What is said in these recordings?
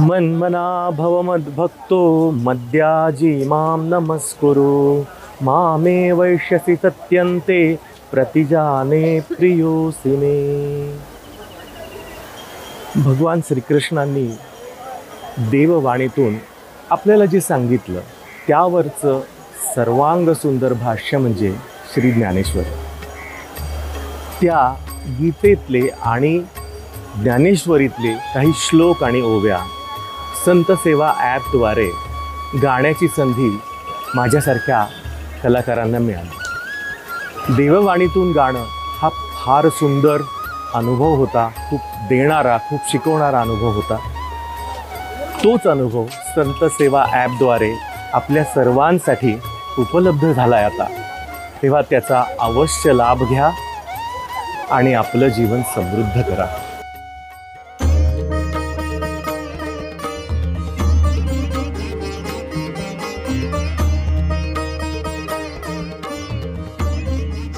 मन्मना भव मद्भक्तो मद्याजी मां नमस्कुरु मामे वैश्यसि सत्यन्ते प्रतिजाने प्रियोसि मे। भगवान श्रीकृष्णांनी देववाणीतून आपल्याला जे सांगितलं त्यावरचं सर्वांग सुंदर भाष्य म्हणजे श्री ज्ञानेश्वर। त्या गीतेतले आणि ज्ञानेश्वरीतले काही श्लोक आणि ओव्या संत सेवा ॲपद्वारे गाण्याची संधी माझ्यासारख्या कलाकारांना मिळाली। देववाणीतून गाणं हा फार सुंदर अनुभव होता, खूप देणारा, खूप शिकवणारा अनुभव होता। तोच अनुभव संत सेवा ॲपद्वारे आपल्या सर्वांसाठी उपलब्ध झाला आहे आता। तेव्हा त्याचा अवश्य लाभ घ्या आणि आपलं जीवन समृद्ध करा।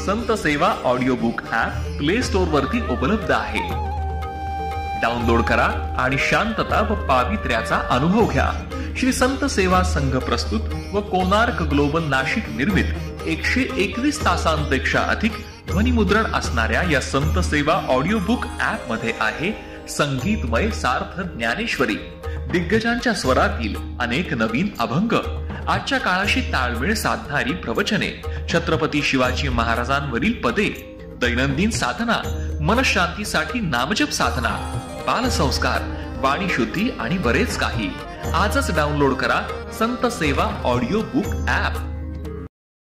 संत सेवा audio book app play store वरती उपलब्ध आहे। डाउनलोड करा आणि शांतता व पावित्र्याचा अनुभव घ्या। श्री संत सेवा संघ प्रस्तुत व कोणार्क ग्लोबल नाशिक निर्मित 121 तासांपेक्षा अधिक ध्वनिमुद्रण असणाऱ्या या संत सेवा ऑडिओ बुक ॲप मध्ये आहे संगीतमय सार्थ ज्ञानेश्वरी, दिग्गजांच्या स्वरातील अनेक नवीन अभंग, आजच्या काळाशी ताळमेळ साधणारी प्रवचने, छत्रपती शिवाजी महाराजांवरील पदे, दैनंदिन साधना, मनशांतीसाठी नामजप साधना, बालसंस्कार, वाणी शुद्धी आणि बरेच काही। आजच डाउनलोड करा संत सेवा ऑडिओ बुक ॲप।